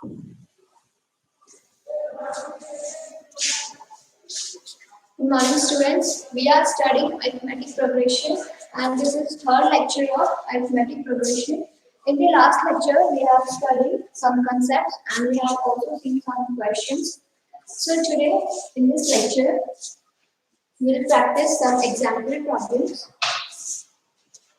Good morning, students. We are studying arithmetic progression, and this is third lecture of arithmetic progression. In the last lecture, we have studied some concepts and we have also seen some questions. So today, in this lecture, we will practice some example problems.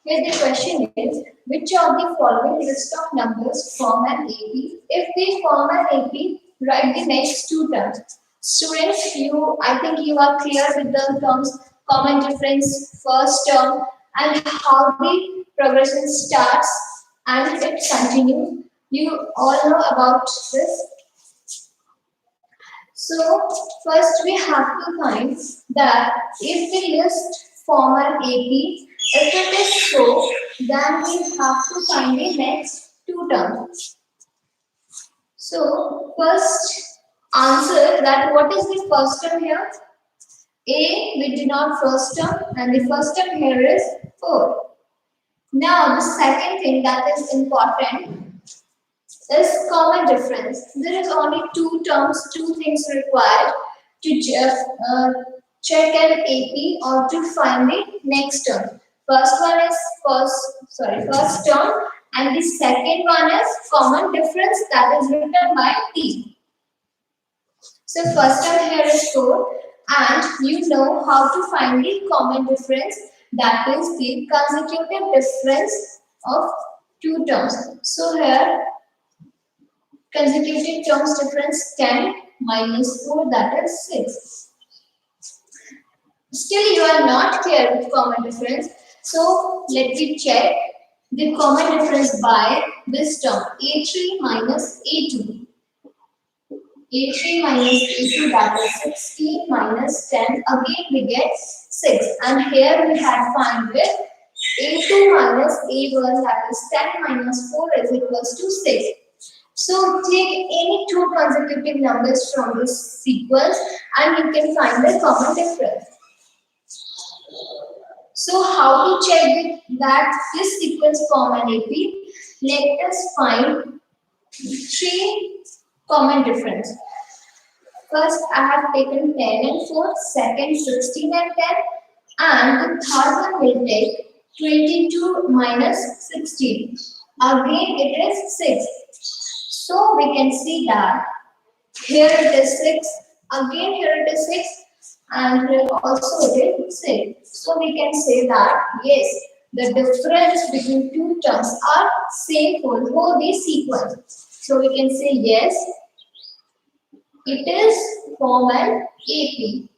Here the question is, which of the following list of numbers form an AP? If they form an AP, write the next two terms. Students, I think you are clear with the terms common difference, first term, and how the progression starts and it continues. You all know about this. So first we have to find that if the list form an AP, if it is so, then we have to find the next two terms. So first answer that what is the first term here? A we denote first term and the first term here is 4. Now the second thing that is important is common difference. There is only two terms, two things required to check an AP or to find the next term. First one is first term, and the second one is common difference that is written by T. So first term here is 4, and you know how to find the common difference, that is the consecutive difference of two terms. So here consecutive terms difference 10 minus 4, that is 6. Still you are not clear with common difference. So let me check the common difference by this term A3 minus A2. A3 minus A2, that is 16 minus 10. Again we get 6. And here we had found with A2 minus A1, that is 10 minus 4 is equals to 6. So take any two consecutive numbers from this sequence and you can find the common difference. So how to check that this sequence form an AP? Let us find three common difference. First I have taken 10 and 4, second 16 and 10, and the third one will take 22 minus 16. Again it is 6. So we can see that here it is 6, again here it is 6, and here also it is 6. So we can say that yes, the difference between two terms are same for the sequence. So we can say yes, it is form an AP.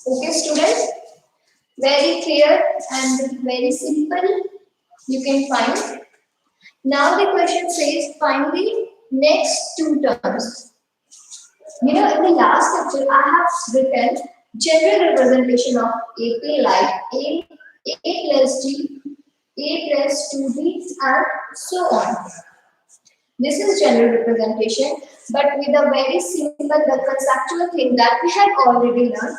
Okay students, very clear and very simple. You can find. Now the question says find the next two terms. In the last lecture I have written general representation of AP like A plus D, A plus 2D and so on. This is general representation, but with a very simple the conceptual thing that we have already learned.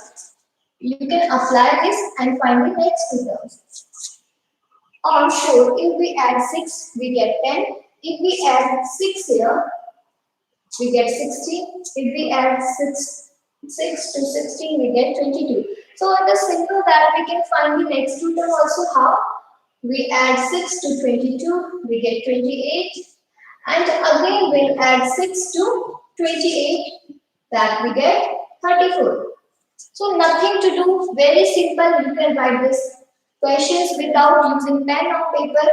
You can apply this and find the next two terms. On 4, if we add 6, we get 10. If we add 6 here, we get 16. If we add 6 to 16, we get 22. So it is simple that we can find the next two term also. How? We add 6 to 22, we get 28. And again we'll add 6 to 28, that we get 34. So nothing to do, very simple. You can write this questions without using pen or paper.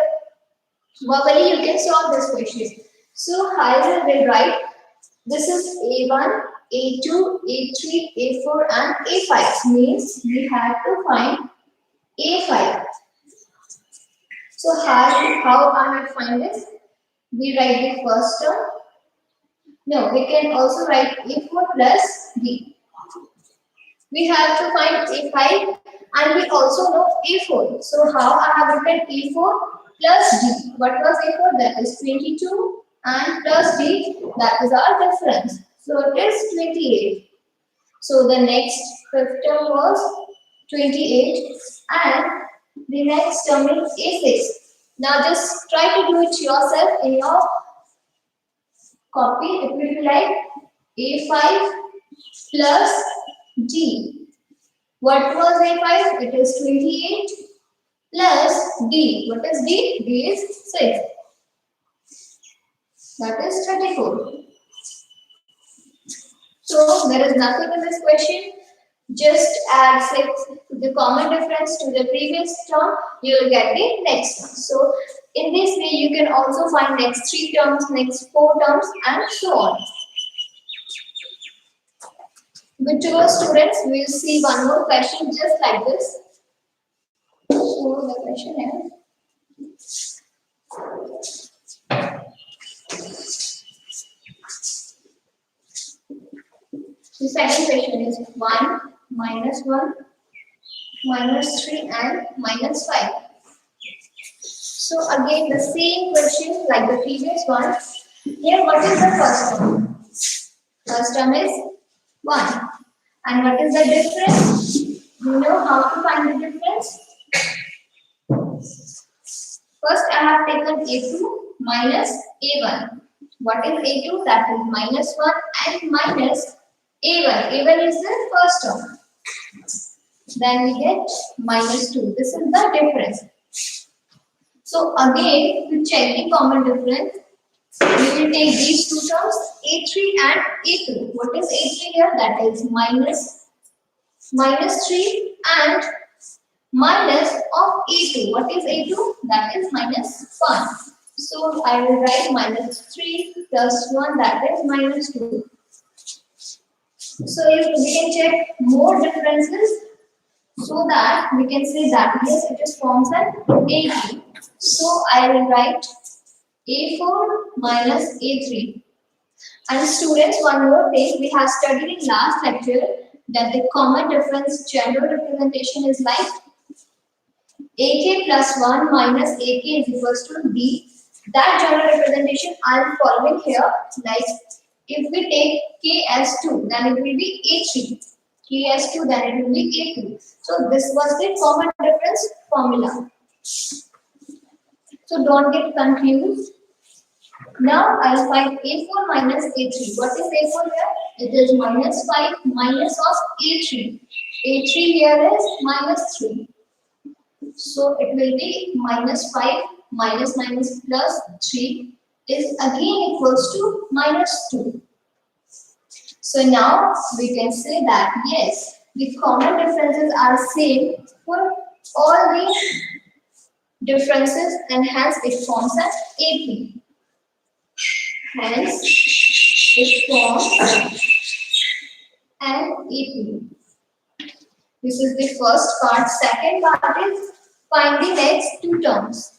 Verbally you can solve this question. So I will write, this is A1, A2, A3, A4 and A5. Means we have to find A5. So how I have find this? We write the first term. No, we can also write A4 plus B. We have to find A5 and we also know A4. So how I have written A4 plus D. What was A4? That is 22 and plus D, that is our difference. So it is 28. So the next fifth term was 28 and the next term is A6. Now just try to do it yourself in your copy. It will be like A5 plus D. What was A5? It is 28 plus D. What is D? D is 6. That is 34. So there is nothing in this question. Just add 6 the common difference to the previous term, you will get the next term. So in this way you can also find next 3 terms, next 4 terms and so on. Good to go students, we will see one more question just like this. So the question is, the second question is 1, minus 1, minus 3 and minus 5. So again the same question like the previous one. Here what is the first term? First term is 1. And what is the difference? You know how to find the difference? First I have taken A2 minus A1. What is A2? That is minus 1 and minus A1. A1 is the first term. Then we get minus 2. This is the difference. So again, to check the common difference, we will take these two terms, A3 and A2. What is A3 here? That is minus 3 and minus of A2. What is A2? That is minus 1. So I will write minus 3 plus 1, that is minus 2. So if we can check more differences so that we can say that yes, it is forms an A3. So I will write A4 minus A3. And students, one more thing, we have studied in last lecture that the common difference general representation is like AK plus 1 minus AK is equals to D. That general representation I am following here. Like if we take K as 2, then it will be A3. K as 2, then it will be A2. So this was the common difference formula. So don't get confused. Now I'll find A4 minus A3. What is A4 here? It is minus 5 minus of A3. A3 here is minus 3. So it will be minus 5 minus minus plus 3 is again equals to minus 2. So now we can say that yes, the common differences are same for all the differences and hence it forms an AP. Hence it forms an AP. This is the first part. Second part is find the next two terms.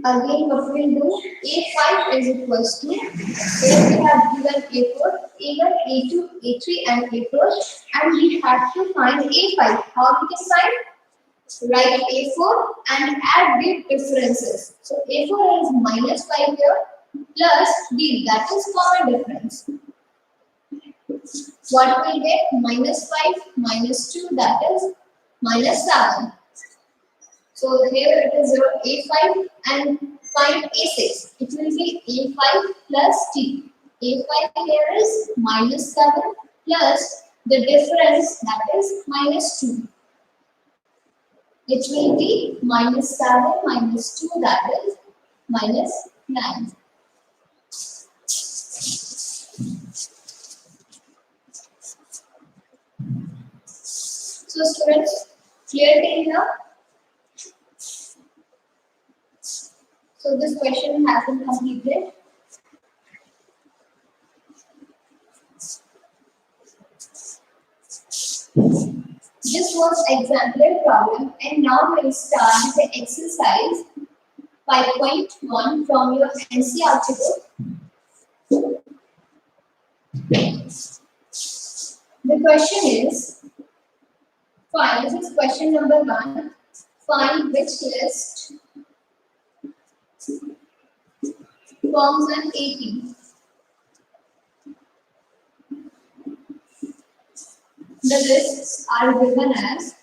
Again, what we will do, A5 is equals to, here we have given A4, A1, A2, A3 and A4 and we have to find A5. How we can find? Write A4 and add the differences. So A4 is minus 5 here plus D, that is common difference. What we get? Minus 5 minus 2, that is minus 7. So here it is your A5 and find A6. It will be A5 plus T. A5 here is minus 7 plus the difference, that is minus 2. It will be minus 7 minus 2, that is minus 9. So students, clear till here? So this question has been completed. This was exemplary problem and now we'll start with the exercise 5.1 from your NCERT book. The question is, this is question number 1. Find which list forms an AP. The lists are given as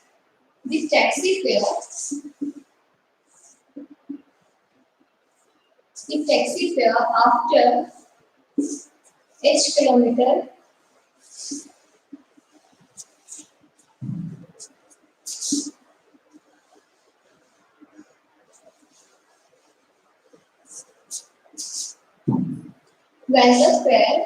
the taxi fare after each kilometer when the fare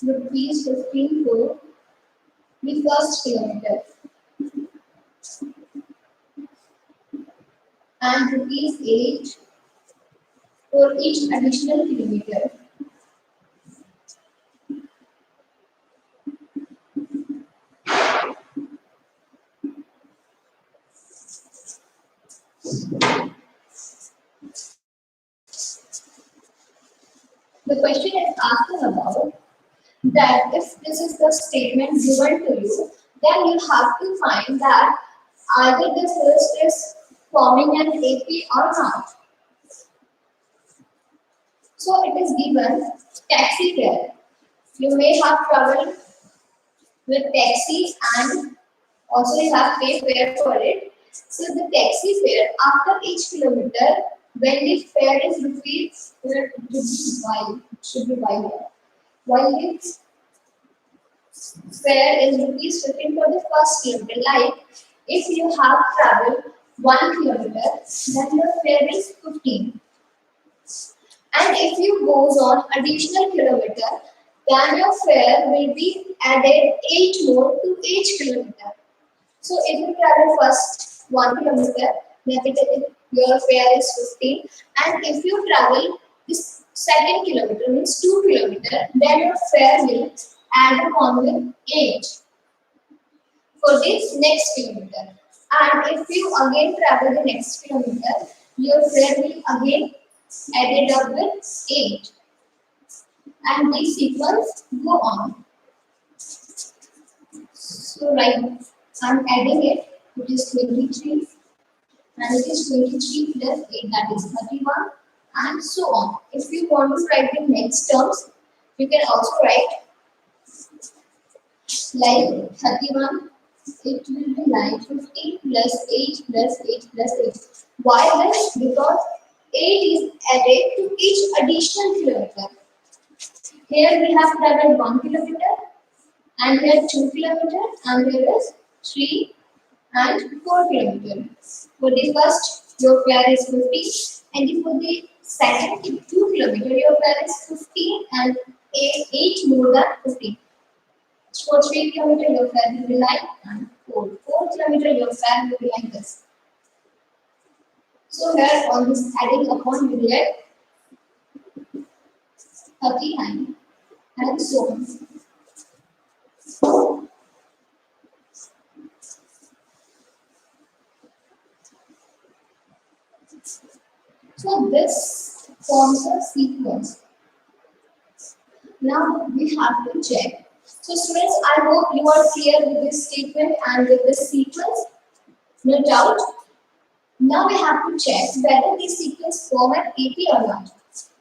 rupees 15 for the first kilometer and rupees 8 for each additional kilometer. The question is asking about that if this is the statement given to you, then you have to find that either this list is forming an AP or not. So it is given taxi fare. You may have traveled with taxi and also you have paid fare for it. So the taxi fare after each kilometer, when the fare is rupees, it should be y here. While the fare is rupees 15 for the first kilometer. Like if you have traveled 1 kilometer, then your fare is 15. And if you goes on additional kilometer, then your fare will be added 8 more to each kilometer. So if you travel first 1 kilometer, then your fare is 15. And if you travel this second kilometer, means 2 kilometer, then your fare will add on with 8 for this next kilometer. And if you again travel the next kilometer, your fare will again added up with 8. And this sequence go on. So right, I'm adding it, which is 23, and it is 23 plus 8, that is 31, and so on. If you want to write the next terms, you can also write like 31, it will be like 15 plus 8 plus 8 plus 8. Why this? Because 8 is added to each additional kilometer. Here we have traveled 1 kilometer, and here 2 kilometer, and here is 3 and 4 kilometers. For the first, your fare is 50, and for the second 2 kilometer, your fare is 15 and 8 more than 15. For 3 kilometer, your fare will be like, and 4 kilometer, your fare will be like this. So here on this adding upon, you will get 39 and so on. So this forms a sequence. Now we have to check. So students, I hope you are clear with this statement and with this sequence. No doubt. Now we have to check whether this sequence form an AP or not.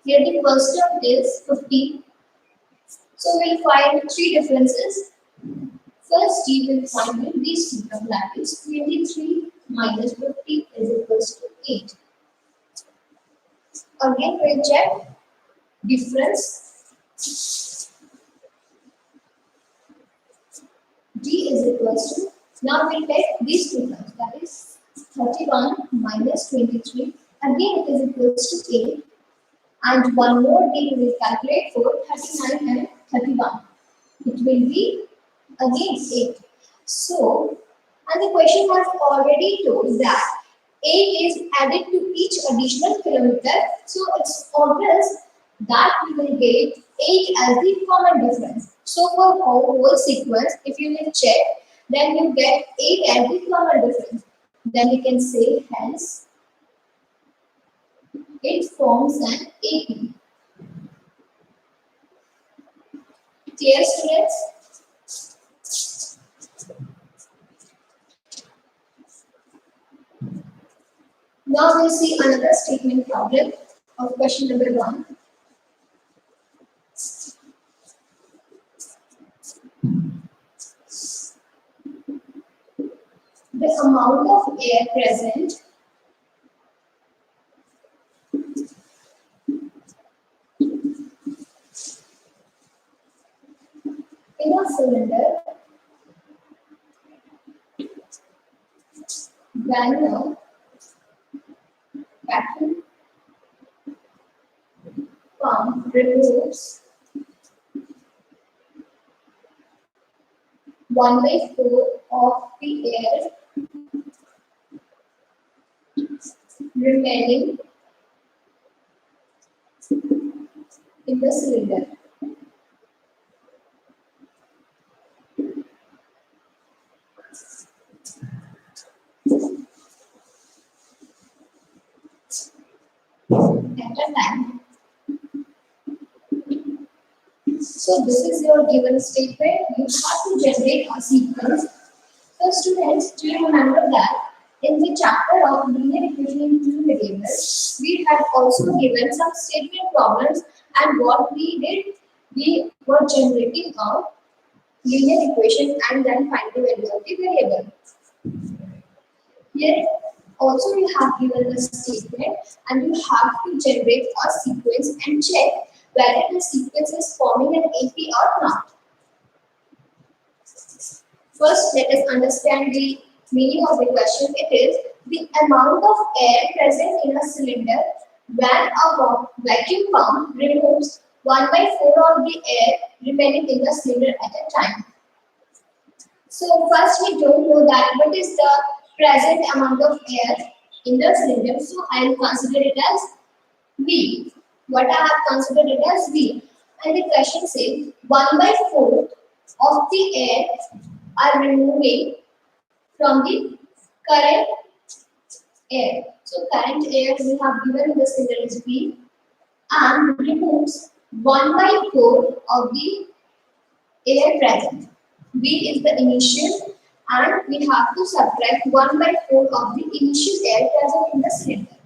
Here the first term is 15. So we'll find 3 differences. First, you will find in these two terms, that is 23 minus 50 is equals to 8. Again, we'll check difference. D is equals to, now we'll take these two terms, that is 31 minus 23. Again, it is equals to 8. And one more D we will calculate for 39 and 31. It will be again 8. So, and the question has already told that 8 is added to each additional kilometer. So, it's obvious that we will get 8 as the common difference. So, for whole sequence, if you will check, then you get 8 as the common difference. Then we can say, hence, it forms an AP. Clear, students? Now we'll see another statement problem of question number 1. The amount of air present in a cylinder when a vacuum pump removes 1/4 of the air remaining in the cylinder. At a time. So this is your given statement. You have to generate a sequence. So students, do you remember that in the chapter of linear equation in two variables, we had also given some statement problems, and what we did, we were generating a linear equation and then find the value of the variable. Here also you have given the statement and you have to generate a sequence and check whether the sequence is forming an AP or not. First, let us understand the meaning of the question. It is the amount of air present in a cylinder when a vacuum pump removes 1/4 of the air remaining in the cylinder at a time. So first we don't know that what is the present amount of air in the cylinder. So I will consider it as V. What I have considered it as V. And the question says 1/4 of the air are removing from the current air. So current air we have given in the cylinder is V and removes 1/4 of the air present. V is the initial and we have to subtract 1/4 of the initial air present in the cylinder.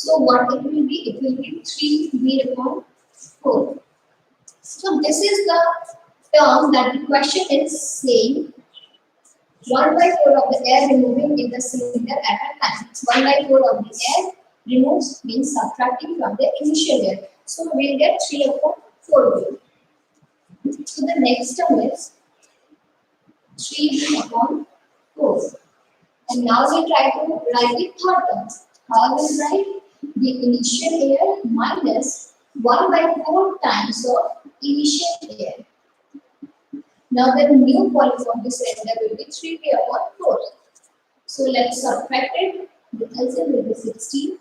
So what it will be? It will be 3V upon 4. So this is the term that the question is saying 1/4 of the air removing in the cylinder at a time. 1/4 of the air removes means subtracting from the initial air. So we'll get 3 upon 4V. So the next term is 3V upon 4. And now we try to write the third term. How will we write? The initial air minus 1/4 times of initial air. Now the new volume of the cylinder will be 3V upon 4. So let's subtract it. The LCM will be 16.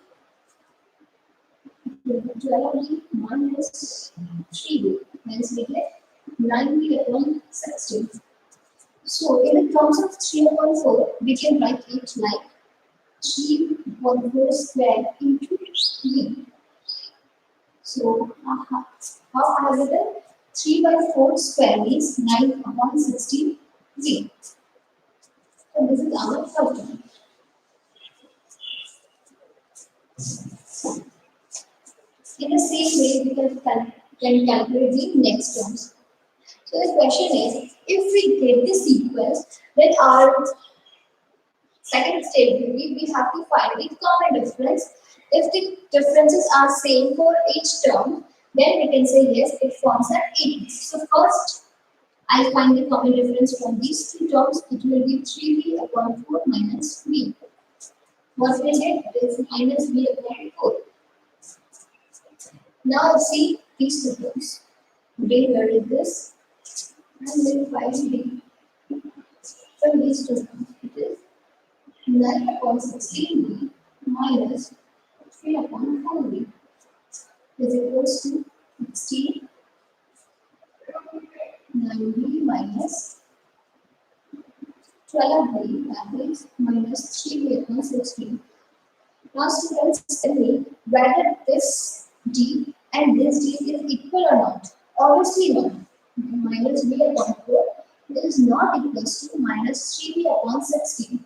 12V minus 3V. Hence we get 9V upon 16. So in the terms of 3 upon 4, we can write it like 3 upon 4 squared into V. So how I have written 3/4 square means 9 upon 16 V. So this is our third term. In the same way, we can calculate the next terms. So the question is, if we get the sequence, then our second step will be we have to find the common difference. If the differences are same for each term, then we can say yes, it forms an AP. So first, I'll find the common difference from these two terms. It will be 3V upon 4 minus V. What will get? It is minus V upon 4. Now see these two terms. Today where is this? And then 5V. From these two terms, it is 9 upon 16V minus 3 upon 4V is equals to 16 9V minus 12V, that is minus 3V upon 16. Now students tell me whether this D and this D is equal or not. Obviously not. Minus V upon 4 is not equals to minus 3V upon 16.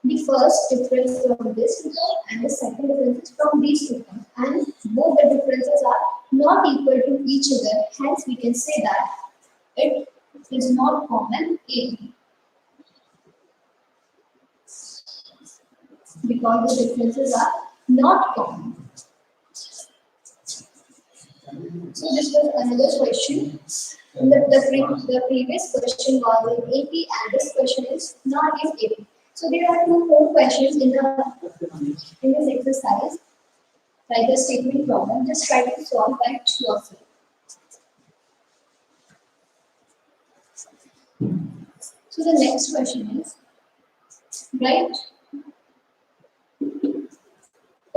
the first difference from this two terms and the second difference is from these two terms, and both the differences are not equal to each other. Hence, we can say that it is not common AB because the differences are not common. So this was another question. The previous question was in AP and this question is not in AP. So there are two more questions in this exercise, like the statement problem. Just try to solve that yourself. So the next question is, right?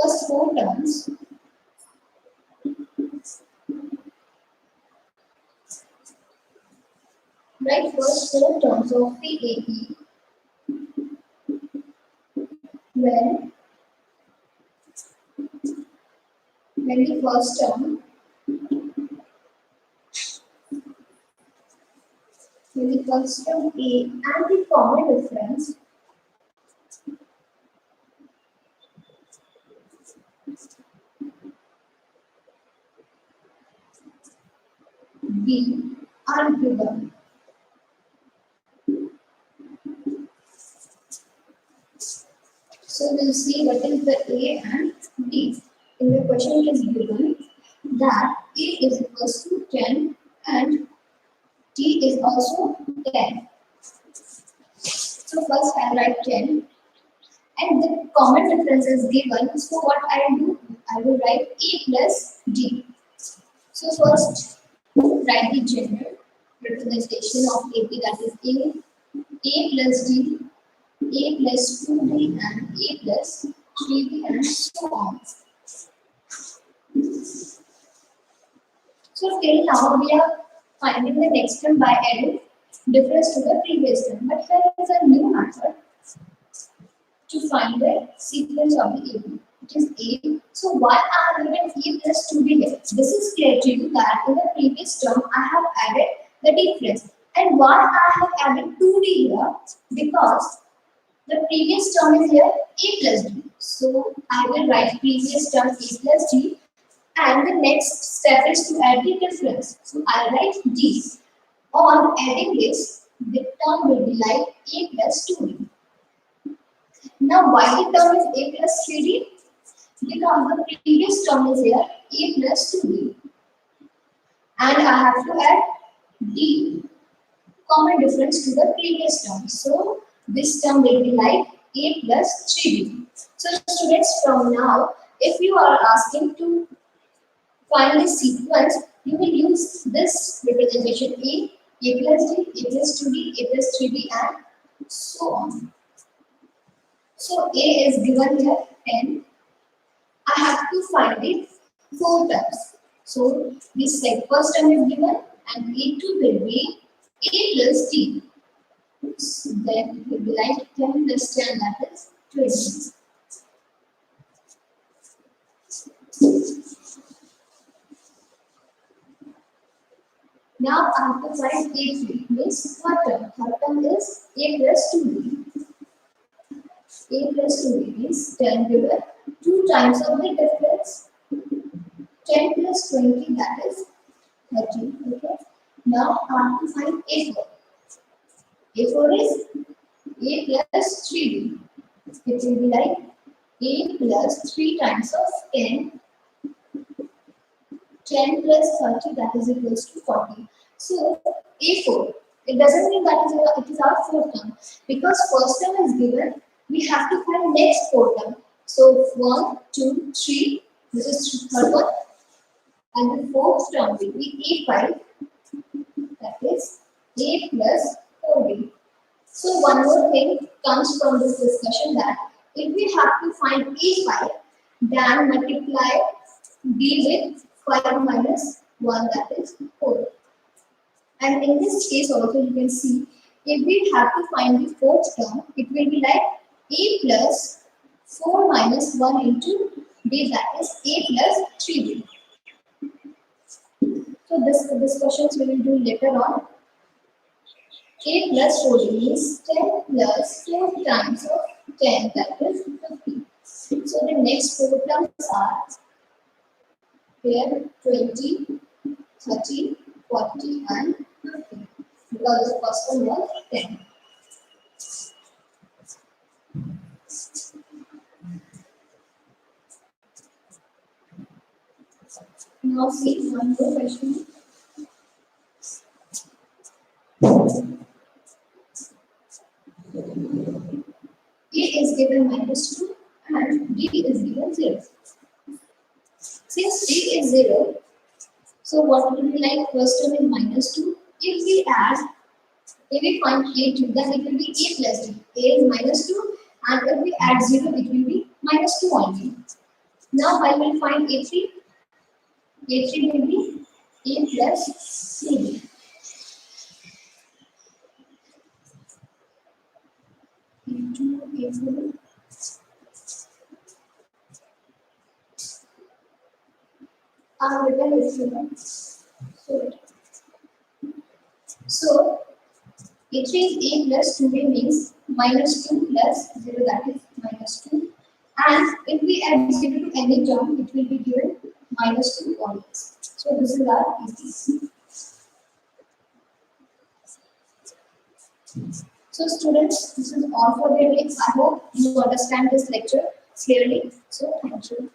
First four terms. Right, first four terms of the AP when the first term A and the common difference B are given. So we'll see what is the A and B. In the question it is given that A is equals to 10 and T is also 10. So first I write 10 and the common difference is given. So what I do? I will write A plus D. So first write the general representation of AP, that is A plus D, A plus 2D and A plus 3D and so on. So till now we are finding the next term by adding difference to the previous term. But here is a new method to find the sequence of the AP. It is A. So why I have given A plus 2D here? This is clear to you that in the previous term I have added the difference. And why I have added 2D here? Because the previous term is here A plus D. So I will write previous term A plus D. And the next step is to add the difference. So I write D. On adding this, the term will be like A plus 2D. Now why the term is A plus 3D? Because the previous term is here A plus 2D. And I have to add D, common difference to the previous term. So this term will be like A plus 3D. So students, from now, if you are asking to find the sequence, you will use this representation A plus D, A plus 2D, A plus 3D and so on. So A is given here 10. I have to find it 4 terms. So this first term is given and A2 will be A plus D. So then it will be like 10 plus 10, that is 20. Now I have to find A3, means third term. Third term is A plus 2D. A plus 2D means 10 given 2 times of the difference. 10 plus 20, that is 30. Okay. Now I have to find A4. A4 is A plus 3D. It will be like A plus 3 times of 10. 10 plus 30, that is equals to 40. So A4, it doesn't mean that it is our fourth term. Because first term is given, we have to find next fourth term. So 1, 2, 3, this is third one. And the fourth term will be A5, that is A plus 4B. So one more thing comes from this discussion, that if we have to find A5, then multiply B with 5 minus 1, that is 4. And in this case also you can see, if we have to find the fourth term, it will be like A plus 4 minus 1 into B, that is A plus 3B. So this discussions we will do later on. A plus 14 means 10 plus 4 times of 10, that is 50. So the next four terms are here 20, 30, 40 and 50. Because the first one was 10. Now see one more question. A is given -2 and B is given 0. Since A is 0, so what will be like first term is -2. If we find A2, then it will be A plus B. A is -2 and if we add 0, it will be -2 only. Now I will find A3. A3 will be A plus C. A2, A4. I have written this one. So A3 is A plus 2A means -2 plus 0, that is -2. And if we add 0 to any term, it will be given -2 always. So this is our easy. So students, this is all for the day. I hope you understand this lecture clearly. So thank you.